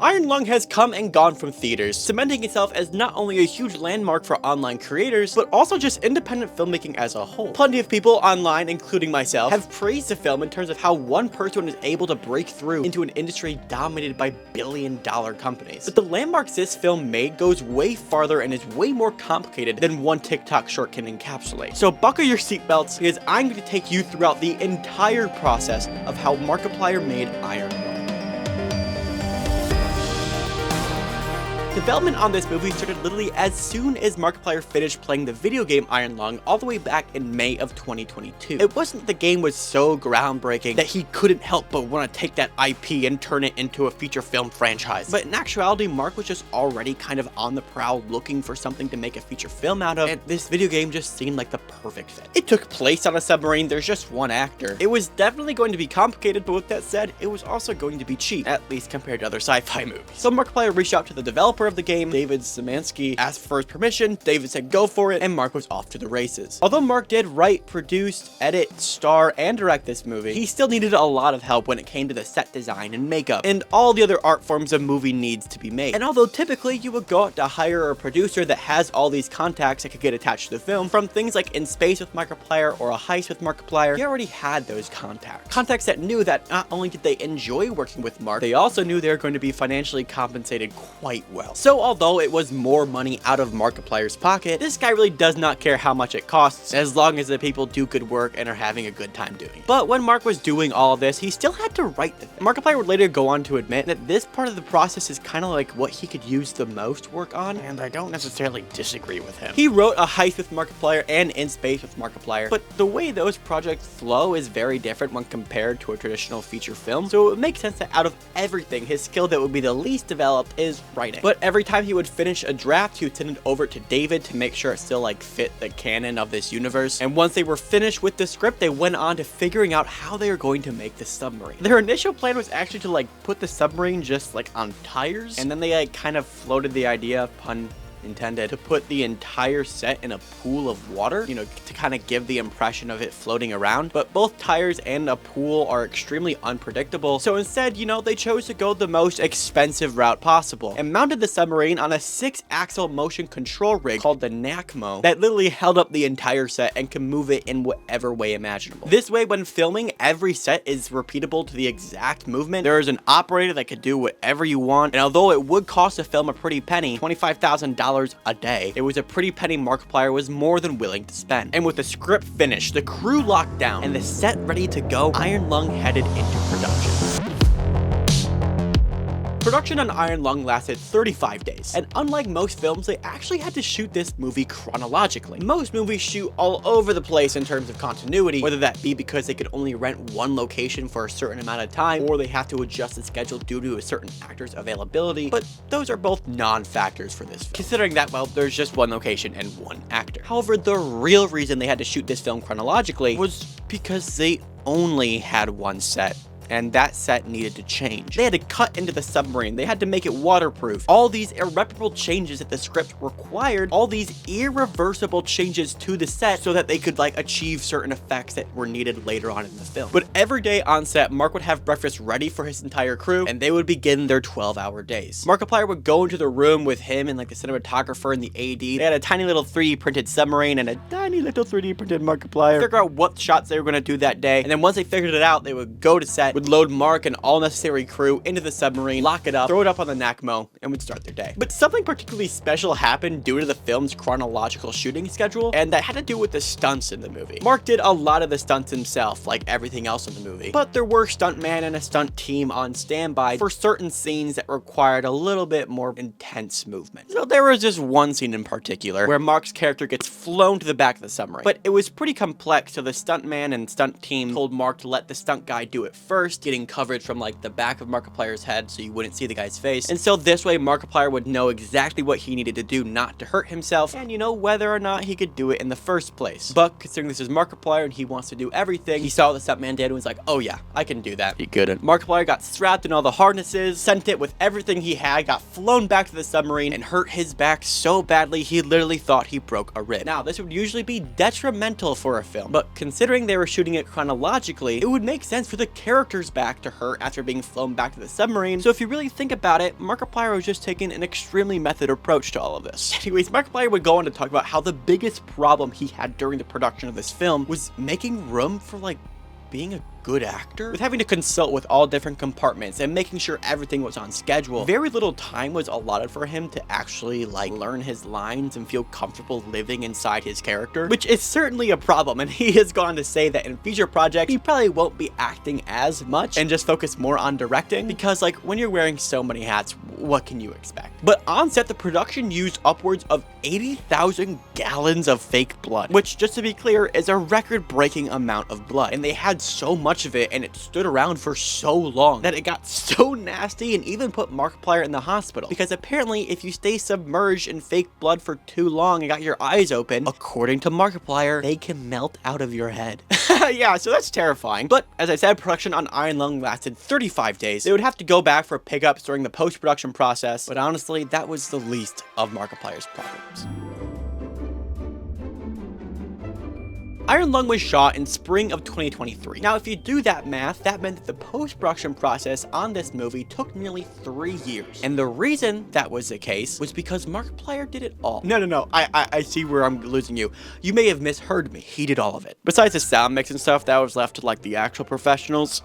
Iron Lung has come and gone from theaters, cementing itself as not only a huge landmark for online creators, but also just independent filmmaking as a whole. Plenty of people online, including myself, have praised the film in terms of how one person is able to break through into an industry dominated by billion-dollar companies. But the landmarks this film made goes way farther and is way more complicated than one TikTok short can encapsulate. So buckle your seatbelts, because I'm going to take you throughout the entire process of how Markiplier made Iron Lung. Development on this movie started literally as soon as Markiplier finished playing the video game Iron Lung all the way back in May of 2022. It wasn't the game was so groundbreaking that he couldn't help but want to take that IP and turn it into a feature film franchise. But in actuality, Mark was just already kind of on the prowl looking for something to make a feature film out of, and this video game just seemed like the perfect fit. It took place on a submarine, there's just one actor. It was definitely going to be complicated, but with that said, it was also going to be cheap, at least compared to other sci-fi movies. So Markiplier reached out to the developer of the game, David Szymanski, asked for his permission, David said go for it, and Mark was off to the races. Although Mark did write, produce, edit, star, and direct this movie, he still needed a lot of help when it came to the set design and makeup, and all the other art forms a movie needs to be made. And although typically you would go out to hire a producer that has all these contacts that could get attached to the film, from things like In Space with Markiplier or A Heist with Markiplier, he already had those contacts. Contacts that knew that not only did they enjoy working with Mark, they also knew they were going to be financially compensated quite well. So although it was more money out of Markiplier's pocket, this guy really does not care how much it costs as long as the people do good work and are having a good time doing it. But when Mark was doing all of this, he still had to write the thing. Markiplier would later go on to admit that this part of the process is kind of like what he could use the most work on, and I don't necessarily disagree with him. He wrote A Heist with Markiplier and In Space with Markiplier, but the way those projects flow is very different when compared to a traditional feature film, so it would make sense that out of everything, his skill that would be the least developed is writing. But every time he would finish a draft, he would send it over to David to make sure it still like fit the canon of this universe, and once they were finished with the script, they went on to figuring out how they were going to make the submarine. Their initial plan was actually to like put the submarine just like on tires, and then they like kind of floated the idea, pun intended, to put the entire set in a pool of water, you know, to kind of give the impression of it floating around. But both tires and a pool are extremely unpredictable, so instead, you know, they chose to go the most expensive route possible and mounted the submarine on a 6-axle motion control rig called the NACMO that literally held up the entire set and can move it in whatever way imaginable. This way, when filming, every set is repeatable to the exact movement. There is an operator that could do whatever you want, and although it would cost to film a pretty penny, $25,000 a day, it was a pretty penny Markiplier was more than willing to spend. And with the script finished, the crew locked down, and the set ready to go, Iron Lung headed into production. Production on Iron Lung lasted 35 days, and unlike most films, they actually had to shoot this movie chronologically. Most movies shoot all over the place in terms of continuity, whether that be because they could only rent one location for a certain amount of time, or they have to adjust the schedule due to a certain actor's availability, but those are both non-factors for this film, considering that, well, there's just one location and one actor. However, the real reason they had to shoot this film chronologically was because they only had one set, and that set needed to change. They had to cut into the submarine, they had to make it waterproof. All these irreparable changes that the script required, all these irreversible changes to the set so that they could like achieve certain effects that were needed later on in the film. But every day on set, Mark would have breakfast ready for his entire crew, and they would begin their 12-hour days. Markiplier would go into the room with him and like the cinematographer and the AD. They had a tiny little 3D printed submarine and a tiny little 3D printed Markiplier. Figure out what shots they were going to do that day, and then once they figured it out, they would go to set, would load Mark and all necessary crew into the submarine, lock it up, throw it up on the NACMO, and would start their day. But something particularly special happened due to the film's chronological shooting schedule, and that had to do with the stunts in the movie. Mark did a lot of the stunts himself, like everything else in the movie, but there were stuntman and a stunt team on standby for certain scenes that required a little bit more intense movement. So there was just one scene in particular where Mark's character gets flown to the back of the submarine, but it was pretty complex, so the stuntman and stunt team told Mark to let the stunt guy do it first, getting coverage from like the back of Markiplier's head so you wouldn't see the guy's face, and so this way Markiplier would know exactly what he needed to do not to hurt himself, and you know, whether or not he could do it in the first place. But considering this is Markiplier and he wants to do everything, he saw what the stuntman did and was like, oh yeah, I can do that. He couldn't. Markiplier got strapped in all the harnesses, sent it with everything he had, got flown back to the submarine, and hurt his back so badly he literally thought he broke a rib. Now, this would usually be detrimental for a film, but considering they were shooting it chronologically, it would make sense for the character flashers back to her after being flown back to the submarine. So if you really think about it, Markiplier was just taking an extremely method approach to all of this. Anyways, Markiplier would go on to talk about how the biggest problem he had during the production of this film was making room for like being a good actor. With having to consult with all different compartments and making sure everything was on schedule, very little time was allotted for him to actually like learn his lines and feel comfortable living inside his character, which is certainly a problem. And he has gone to say that in future projects, he probably won't be acting as much and just focus more on directing, because like when you're wearing so many hats, what can you expect? But on set, the production used upwards of 80,000 gallons of fake blood, which, just to be clear, is a record-breaking amount of blood. And they had so much of it and it stood around for so long that it got so nasty and even put Markiplier in the hospital, because apparently if you stay submerged in fake blood for too long and got your eyes open, according to Markiplier, they can melt out of your head. Yeah, so that's terrifying. But as I said, production on Iron Lung lasted 35 days. They would have to go back for pickups during the post-production process, but honestly, that was the least of Markiplier's problems. Iron Lung was shot in spring of 2023. Now, if you do that math, that meant that the post-production process on this movie took nearly 3 years. And the reason that was the case was because Markiplier did it all. No, I see where I'm losing you. You may have misheard me. He did all of it. Besides the sound mix and stuff, that was left to like the actual professionals,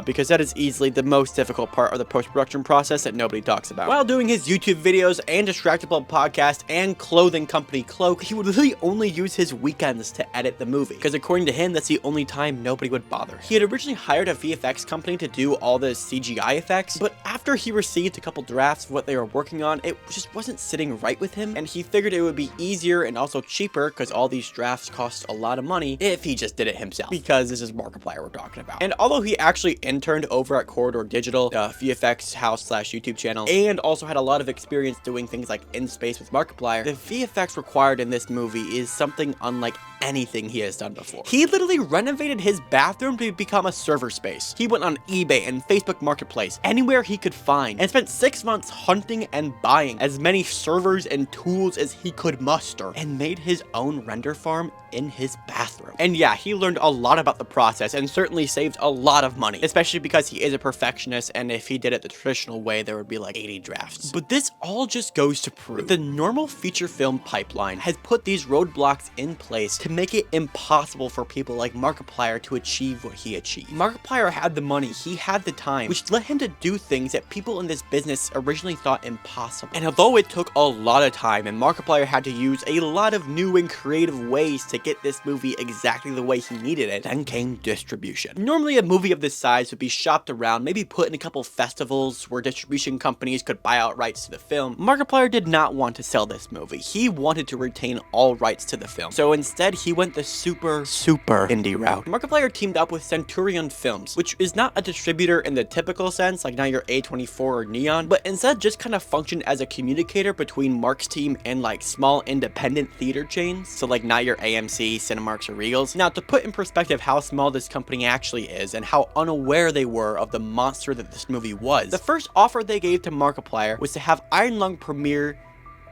because that is easily the most difficult part of the post-production process that nobody talks about. While doing his YouTube videos and Distractable podcast and clothing company Cloak, he would literally only use his weekends to edit the movie, because according to him, that's the only time nobody would bother. He had originally hired a VFX company to do all the CGI effects, but after he received a couple drafts of what they were working on, it just wasn't sitting right with him, and he figured it would be easier and also cheaper, because all these drafts cost a lot of money, if he just did it himself, because this is Markiplier we're talking about. And although he actually interned over at Corridor Digital, the VFX house / YouTube channel, and also had a lot of experience doing things like In Space with Markiplier, the VFX required in this movie is something unlike anything he has done before. He literally renovated his bathroom to become a server space. He went on eBay and Facebook Marketplace, anywhere he could find, and spent 6 months hunting and buying as many servers and tools as he could muster, and made his own render farm in his bathroom. And yeah, he learned a lot about the process and certainly saved a lot of money, especially because he is a perfectionist, and if he did it the traditional way, there would be like 80 drafts. But this all just goes to prove the normal feature film pipeline has put these roadblocks in place to make it impossible for people like Markiplier to achieve what he achieved. Markiplier had the money, he had the time, which led him to do things that people in this business originally thought impossible. And although it took a lot of time and Markiplier had to use a lot of new and creative ways to get this movie exactly the way he needed it, then came distribution. Normally a movie of this size would be shopped around, maybe put in a couple festivals where distribution companies could buy out rights to the film. Markiplier did not want to sell this movie. He wanted to retain all rights to the film. So instead he went the super indie route. Markiplier teamed up with Centurion Films, which is not a distributor in the typical sense, like now your A24 or Neon, but instead just kind of functioned as a communicator between Mark's team and like small independent theater chains, so like not your AMC, Cinemarks, or Regals. Now, to put in perspective how small this company actually is and how unaware they were of the monster that this movie was, the first offer they gave to Markiplier was to have Iron Lung premiere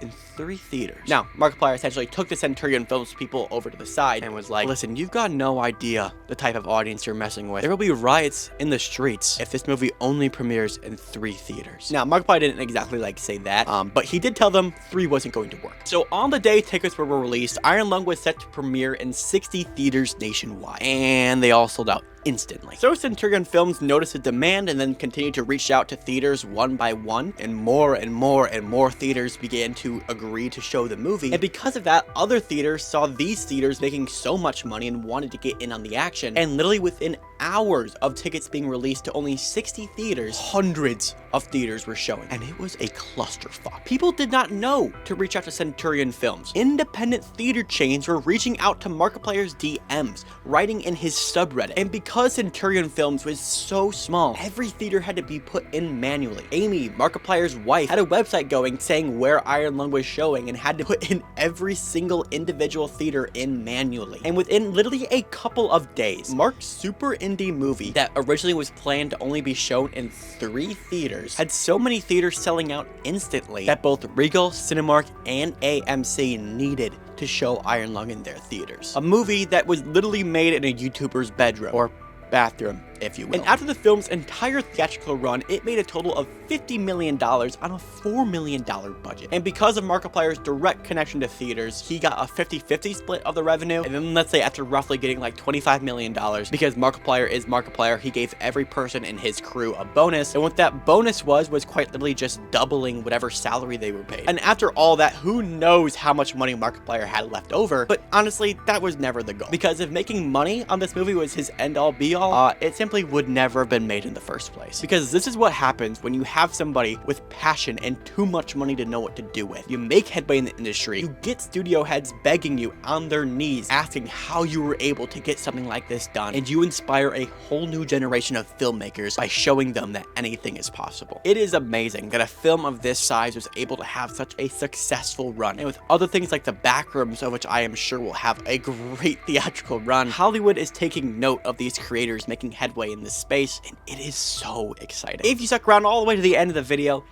in 3 theaters. Now, Markiplier essentially took the Centurion Films people over to the side and was like, listen, you've got no idea the type of audience you're messing with. There will be riots in the streets if this movie only premieres in 3 theaters. Now, Markiplier didn't exactly like say that, but he did tell them 3 wasn't going to work. So on the day tickets were released, Iron Lung was set to premiere in 60 theaters nationwide, and they all sold out instantly. So Centurion Films noticed the demand and then continued to reach out to theaters one by one, and more theaters began to agree to show the movie. And because of that, other theaters saw these theaters making so much money and wanted to get in on the action, and literally within hours of tickets being released to only 60 theaters, hundreds of theaters were showing, and it was a clusterfuck. People did not know to reach out to Centurion Films. Independent theater chains were reaching out to Markiplier's DMs, writing in his subreddit, and because Centurion Films was so small, every theater had to be put in manually. Amy, Markiplier's wife, had a website going saying where Iron Lung was showing and had to put in every single individual theater in manually. And within literally a couple of days, Mark's super indie movie that originally was planned to only be shown in 3 theaters had so many theaters selling out instantly that both Regal, Cinemark, and AMC needed to show Iron Lung in their theaters. A movie that was literally made in a YouTuber's bedroom or bathroom, if you will. And after the film's entire theatrical run, it made a total of $50 million on a $4 million budget. And because of Markiplier's direct connection to theaters, he got a 50-50 split of the revenue. And then let's say after roughly getting like $25 million, because Markiplier is Markiplier, he gave every person in his crew a bonus. And what that bonus was quite literally just doubling whatever salary they were paid. And after all that, who knows how much money Markiplier had left over, but honestly, that was never the goal. Because if making money on this movie was his end-all be-all, it simply would never have been made in the first place. Because this is what happens when you have somebody with passion and too much money to know what to do with. You make headway in the industry, you get studio heads begging you on their knees, asking how you were able to get something like this done, and you inspire a whole new generation of filmmakers by showing them that anything is possible. It is amazing that a film of this size was able to have such a successful run, and with other things like the Backrooms, of which I am sure will have a great theatrical run, Hollywood is taking note of these creators making headway in this space, and it is so exciting. If you stuck around all the way to the end of the video,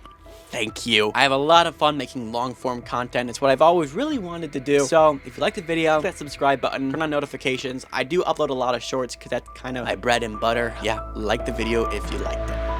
thank you. I have a lot of fun making long form content. It's what I've always really wanted to do. So if you liked the video, hit that subscribe button, turn on notifications. I do upload a lot of shorts because that's kind of my bread and butter. Yeah, like the video if you liked it.